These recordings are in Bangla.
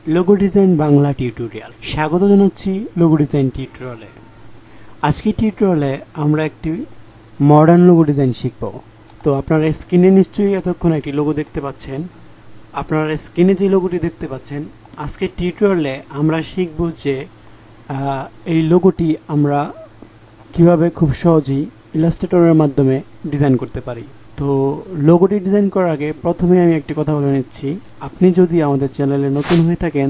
Logo design Bangla tutorial. স্বাগত জানাচ্ছি লোগো ডিজাইন টিউটোরিয়ালে। আজকের টিউটোরিয়ালে আমরা একটি মডার্ন লোগো ডিজাইন শিখব। তো আপনারা স্ক্রিনে নিশ্চয়ই এতক্ষণ একটি লোগো দেখতে পাচ্ছেন। আপনারা স্ক্রিনে যে লোগোটি দেখতে পাচ্ছেন, আজকের টিউটোরিয়ালে আমরা শিখব যে এই লোগোটি আমরা কিভাবে খুব সহজেই ইলাস্ট্রেটরের মাধ্যমে ডিজাইন করতে পারি। তো লোগোটি ডিজাইন করার আগে প্রথমে আমি একটি কথা বলে নিচ্ছি, আপনি যদি আমাদের চ্যানেলে নতুন হয়ে থাকেন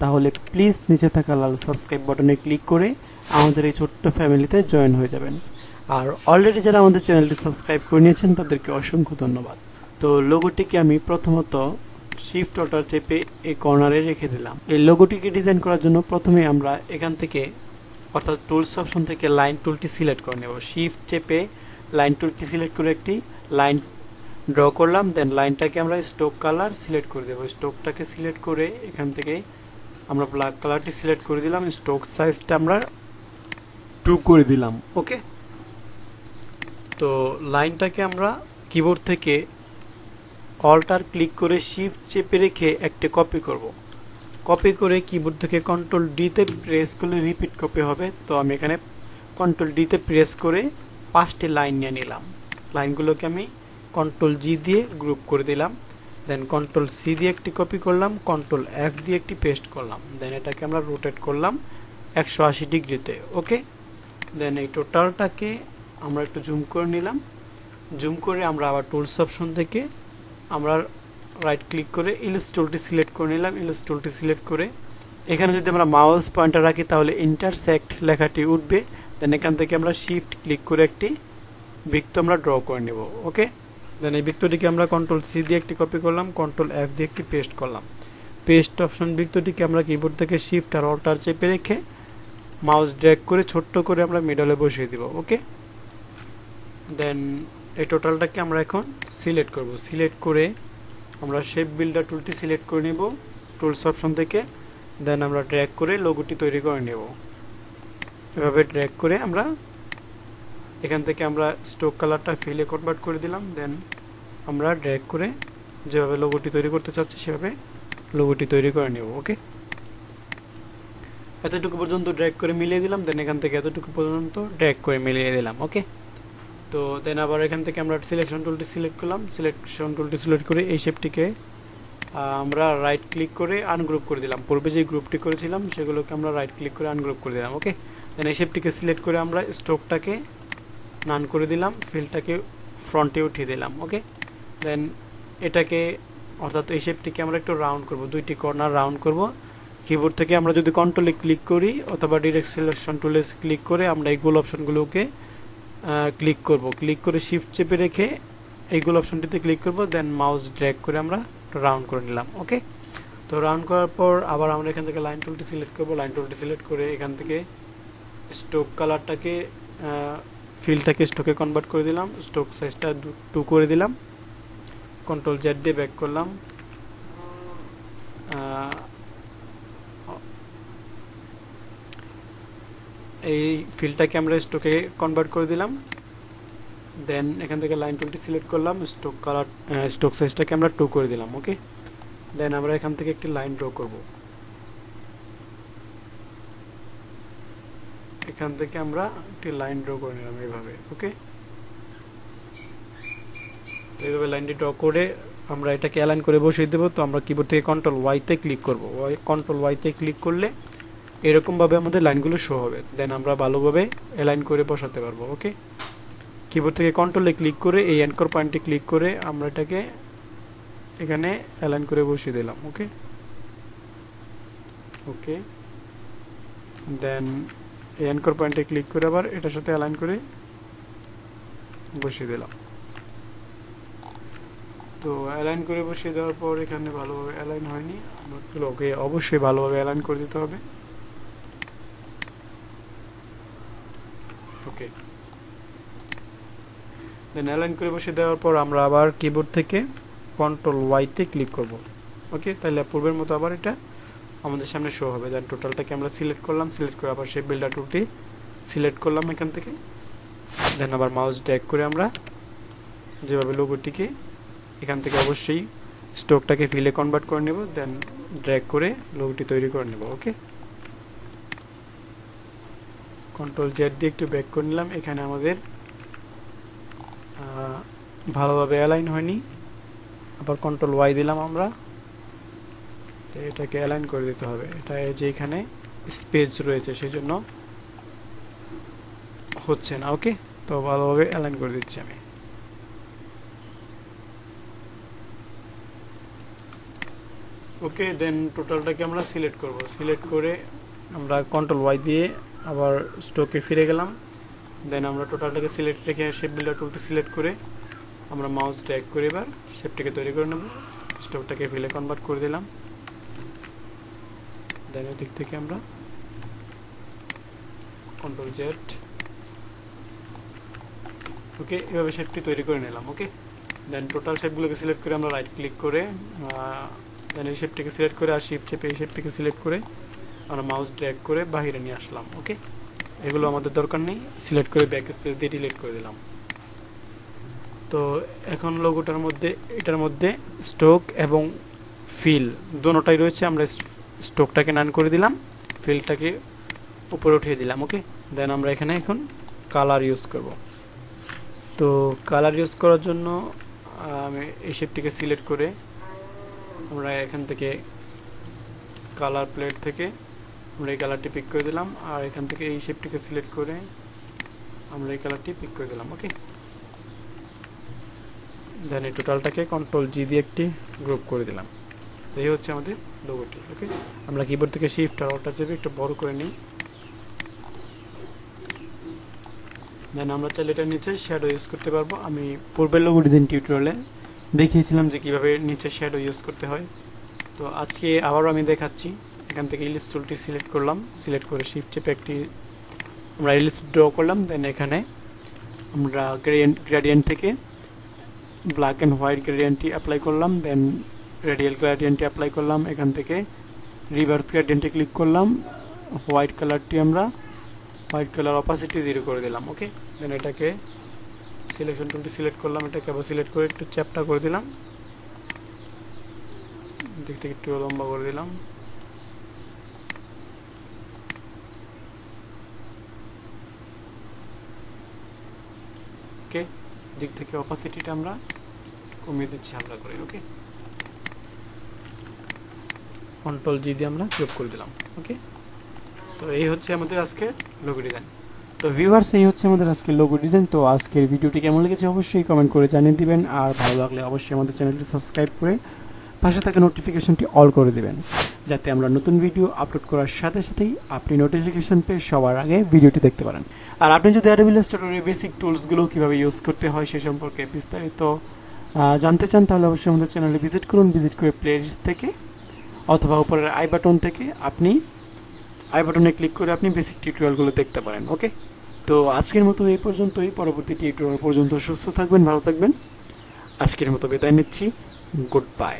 তাহলে প্লিজ নিচে থাকা লাল সাবস্ক্রাইব বাটনে ক্লিক করে আমাদের এই ছোট্ট ফ্যামিলিতে জয়েন হয়ে যাবেন। আর অলরেডি যারা আমাদের চ্যানেলটি সাবস্ক্রাইব করে নিয়েছেন তাদেরকে অসংখ্য ধন্যবাদ। তো লোগোটিকে আমি প্রথমত শিফট অল্টার চেপে এই কর্নারে রেখে দিলাম। এই লোগোটিকে ডিজাইন করার জন্য প্রথমে আমরা এখান থেকে অর্থাৎ টুলস অপশন থেকে লাইন টুলটি সিলেক্ট করে নেব। শিফট চেপে লাইন টুলটি সিলেক্ট করে একটি লাইন ড্র করলাম। দেন লাইনটাকে আমরা স্ট্রোক কালার সিলেক্ট করে দেবো। স্ট্রোকটাকে সিলেক্ট করে এখান থেকে আমরা ব্ল্যাক কালারটি সিলেক্ট করে দিলাম। স্ট্রোক সাইজটা আমরা 2 করে দিলাম। ওকে, তো লাইনটাকে আমরা কিবোর্ড থেকে অল্টার ক্লিক করে শিফট চেপে রেখে একটা কপি করব। কপি করে কিবোর্ড থেকে কন্ট্রোল ডিতে প্রেস করলে রিপিট কপি হবে। তো আমি এখানে কন্ট্রোল ডিতে প্রেস করে 5টি লাইন নিয়ে নিলাম। লাইনগুলোকে আমি কন্ট্রোল জি দিয়ে গ্রুপ করে দিলাম। দেন কন্ট্রোল সি দিয়ে একটি কপি করলাম, কন্ট্রোল এফ দিয়ে একটি পেস্ট করলাম। দেন এটাকে আমরা রোটেট করলাম 180 ডিগ্রিতে। ওকে, দেন এই টোটালটাকে আমরা একটু জুম করে নিলাম। জুম করে আমরা আবার টুলস অপশন থেকে আমরা রাইট ক্লিক করে ইলিপস টুলটি সিলেক্ট করে নিলাম। ইলিপস টুলটি সিলেক্ট করে এখানে যদি আমরা মাউস পয়েন্টার রাখি তাহলে ইন্টারসেক্ট লেখাটি উঠবে। দেন এখান থেকে আমরা শিফট ক্লিক করে একটি বৃত্ত আমরা ড্র করে নেব। ওকে, দেন এই বৃত্তটিকে আমরা কন্ট্রোল সি দিয়ে একটি কপি করলাম, কন্ট্রোল এফ দিয়ে একটি পেস্ট করলাম। পেস্ট অপশন বৃত্তটিকে আমরা কিবোর্ড থেকে শিফট আর অল্টার চেপে রেখে মাউস ড্র্যাগ করে ছোট্ট করে আমরা মিডলে বসিয়ে দিব। ওকে, দেন এই টোটালটাকে আমরা এখন সিলেক্ট করব। সিলেক্ট করে আমরা শেপ বিল্ডার টুলটি সিলেক্ট করে নেব টুলস অপশন থেকে। দেন আমরা ড্র্যাগ করে লোগোটি তৈরি করে নেব। এভাবে ড্র্যাগ করে আমরা এখান থেকে আমরা স্ট্রোক কালারটা ফিলে কনভার্ট করে দিলাম। দেন আমরা ড্র্যাগ করে যেভাবে লোগোটি তৈরি করতে চাচ্ছি সেভাবে লোগোটি তৈরি করে নেব। ওকে, এতটুকু পর্যন্ত ড্র্যাগ করে মিলিয়ে দিলাম। দেন এখান থেকে এতটুকু পর্যন্ত ড্র্যাগ করে মিলিয়ে দিলাম। ওকে, তো দেন আবার এখান থেকে আমরা সিলেকশন টুলটি সিলেক্ট করলাম। সিলেকশন টুলটি সিলেক্ট করে এই শেপটিকে আমরা রাইট ক্লিক করে আনগ্রুপ করে দিলাম। পূর্বে যে গ্রুপটি করেছিলাম সেগুলোকে আমরা রাইট ক্লিক করে আনগ্রুপ করে দিলাম। ওকে, দেন এই শেপটিকে সিলেক্ট করে আমরা স্ট্রোকটাকে নান করে দিলাম, ফিলটাকে ফ্রন্টে উঠিয়ে দিলাম। ওকে, দেন এটাকে অর্থাৎ এই শেপটিকে আমরা একটু রাউন্ড করব, 2টি কর্নার রাউন্ড করব। কিবোর্ড থেকে আমরা যদি কন্ট্রোলে ক্লিক করি অথবা ডিরেক্ট সিলেকশন টুলে ক্লিক করে আমরা এই গোল অপশনগুলোকে ক্লিক করব। ক্লিক করে শিফট চেপে রেখে এই গোল অপশনটিতে ক্লিক করব। দেন মাউস ড্র্যাগ করে আমরা রাউন্ড করে নিলাম। ওকে, তো রাউন্ড করার পর আবার আমরা এখান থেকে লাইন টুলটি সিলেক্ট করব। লাইন টুলটি সিলেক্ট করে এখান থেকে স্ট্রোক কালারটাকে ফিলটাকে স্ট্রোকে কনভার্ট করে দিলাম। স্ট্রোক সাইজটা 2 করে দিলাম। কন্ট্রোল জেড দিয়ে ব্যাক করলাম। এই ফিলটাকে আমরা স্ট্রোকে কনভার্ট করে দিলাম। দেন এখান থেকে লাইন টুলটি সিলেক্ট করলাম। স্ট্রোক কালার স্ট্রোক সাইজটাকে আমরা 2 করে দিলাম। ওকে, দেন আমরা এখান থেকে একটি লাইন ড্র করব। এখান থেকে আমরা একটি লাইন ড্র করে নিলাম এইভাবে। ওকে, এইভাবে লাইনটি ড্র করে আমরা এটাকে অ্যালাইন করে বসিয়ে দেবো। তো আমরা কিবোর্ড থেকে কন্ট্রোল ওয়াইতে ক্লিক করব। কন্ট্রোল ওয়াইতে ক্লিক করলে এরকমভাবে আমাদের লাইনগুলো শো হবে। দেন আমরা ভালোভাবে অ্যালাইন করে বসাতে পারবো। ওকে, কিবোর্ড থেকে কন্ট্রোলে ক্লিক করে এই অ্যাঙ্কর পয়েন্টে ক্লিক করে আমরা এটাকে এখানে অ্যালাইন করে বসিয়ে দিলাম। ওকে, ওকে, দেন এই অ্যাঙ্কর পয়েন্টে ক্লিক করে আবার এটার সাথে অ্যালাইন করে বসিয়ে দিলাম। তো অ্যালাইন করে বসিয়ে দেওয়ার পর এখানে ভালোভাবে অ্যালাইন হয়নি, ওকে অবশ্যই ভালোভাবে অ্যালাইন করে দিতে হবে। ওকে, দেন অ্যালাইন করে বসিয়ে দেওয়ার পর আমরা আবার কিবোর্ড থেকে কন্ট্রোল ওয়াইতে ক্লিক করব। ওকে, তাহলে পূর্বের মতো আবার এটা আমাদের সামনে শো হবে। দেন টোটালটাকে আমরা সিলেক্ট করলাম। সিলেক্ট করে আবার শেপ বিল্ডার টুলটি সিলেক্ট করলাম এখান থেকে। দেন আবার মাউস ড্র্যাগ করে আমরা যেভাবে লোগোটিকে এখান থেকে অবশ্যই স্ট্রোকটাকে ফিলে কনভার্ট করে নেব, দেন ড্র্যাগ করে লোগোটি তৈরি করে নেব। ওকে, কন্ট্রোল জেড দিয়ে একটু ব্যাক করে নিলাম। এখানে আমাদের ভালোভাবে অ্যালাইন হয়নি, আবার কন্ট্রোল ওয়াই দিলাম আমরা, এটাকে অ্যালাইন করে দিতে হবে। এটা যে এখানে স্পেস রয়েছে সেই জন্য হচ্ছে না। ওকে, তো ভালোভাবে অ্যালাইন করে দিচ্ছি আমি। ওকে, দেন টোটালটাকে আমরা সিলেক্ট করব। সিলেক্ট করে আমরা কন্ট্রোল ওয়াই দিয়ে আবার স্ট্রোকে ফিরে গেলাম। দেন আমরা টোটালটাকে সিলেক্ট রেখে শেপ বিল্ডার টুলটি সিলেক্ট করে আমরা মাউস ড্র্যাগ করে এবার শেপটাকে তৈরি করে নেব। স্ট্রোকটাকে ফিলে কনভার্ট করে দিলাম। দেন এদিক থেকে আমরা কন্ট্রোল জেড, ওকে, এভাবে শেপটি তৈরি করে নিলাম। ওকে, দেন টোটাল শেপগুলোকে সিলেক্ট করে আমরা রাইট ক্লিক করে দেন এই শেপটিকে সিলেক্ট করে আর শিফট চেপে এই শেপটিকে সিলেক্ট করে আমরা মাউস ড্র্যাগ করে বাইরে নিয়ে আসলাম। ওকে, এগুলো আমাদের দরকার নেই, সিলেক্ট করে ব্যাক স্পেস দিয়ে ডিলিট করে দিলাম। তো এখন লোগোটার মধ্যে এটার মধ্যে স্ট্রোক এবং ফিল দুটোটাই রয়েছে। আমরা স্ট্রোকটাকে নান করে দিলাম, ফিলটাকে উপরে উঠিয়ে দিলাম। ওকে, দেন আমরা এখানে এখন কালার ইউজ করব। তো কালার ইউজ করার জন্য আমি এই শেপটিকে সিলেক্ট করে আমরা এখান থেকে কালার প্লেট থেকে আমরা এই কালারটি পিক করে দিলাম, আর এখান থেকে এই শেপটিকে সিলেক্ট করে আমরা এই কালারটি পিক করে দিলাম। ওকে, দেন এই টোটালটাকে কন্ট্রোল জি দিয়ে একটি গ্রুপ করে দিলাম। তো এই হচ্ছে আমাদের লোগোটি। ওকে, আমরা কিবোর্ড থেকে শিফট আর অল্টার চেপে একটু বড় করে নিই। দেন আমরা চাইলে এটার নিচে শ্যাডো ইউজ করতে পারবো। আমি পূর্বের লোগো ডিজাইন টিউটোরিয়ালে দেখিয়েছিলাম যে কীভাবে নিচে শ্যাডো ইউজ করতে হয়। তো আজকে আবারও আমি দেখাচ্ছি। এখান থেকে ইলিপস টুলটি সিলেক্ট করলাম, সিলেক্ট করে শিফট চেপে একটি আমরা ইলিপস ড্র করলাম। দেন এখানে আমরা গ্রেডিয়েন্ট থেকে ব্ল্যাক অ্যান্ড হোয়াইট গ্রেডিয়েন্টটি অ্যাপ্লাই করলাম, দেন রেডিয়াল গ্রেডিয়েন্টটি অ্যাপ্লাই করলাম। এখান থেকে রিভার্স গ্রেডিয়েন্টে ক্লিক করলাম, হোয়াইট কালারটি আমরা হোয়াইট কালার অপাসিটি 0 করে দিলাম। ওকে, দেন এটাকে সিলেকশন টুলটি সিলেক্ট করলাম, এটাকে আবার সিলেক্ট করে একটু চ্যাপটা করে দিলাম, দিক থেকে একটু লম্বা করে দিলাম। ওকে, দিক থেকে অপাসিটিটা আমরা কমিয়ে দিচ্ছি হালকা করে। ওকে, কন্ট্রোল জি দিয়ে আমরা ক্লিক করে দিলাম। ওকে, তো এই হচ্ছে আমাদের আজকের লোগো ডিজাইন। তো ভিউয়ার্স, এই হচ্ছে আমাদের আজকের লোগো ডিজাইন। তো আজকের ভিডিওটি কেমন লেগেছে অবশ্যই কমেন্ট করে জানিয়ে দিবেন, আর ভালো লাগলে অবশ্যই আমাদের চ্যানেলটি সাবস্ক্রাইব করে পাশে থাকা নোটিফিকেশনটি অল করে দিবেন, যাতে আমরা নতুন ভিডিও আপলোড করার সাথে সাথেই আপনি নোটিফিকেশন পেয়ে সবার আগে ভিডিওটি দেখতে পারেন। আর আপনি যদি Adobe Illustrator বেসিক টুলসগুলো কীভাবে ইউজ করতে হয় সে সম্পর্কে বিস্তারিত জানতে চান, তাহলে অবশ্যই আমাদের চ্যানেলে ভিজিট করুন। ভিজিট করে প্লেলিস্ট থেকে অথবা উপরের আই বাটন থেকে আপনি আই বাটনে ক্লিক করে আপনি বেসিক টিউটোরিয়ালগুলো দেখতে পারেন। ওকে, তো আজকের মতো এই পর্যন্তই। পরবর্তী টিউটোরিয়াল পর্যন্ত সুস্থ থাকবেন, ভালো থাকবেন। আজকের মতো বিদায় নিচ্ছি। Good bye.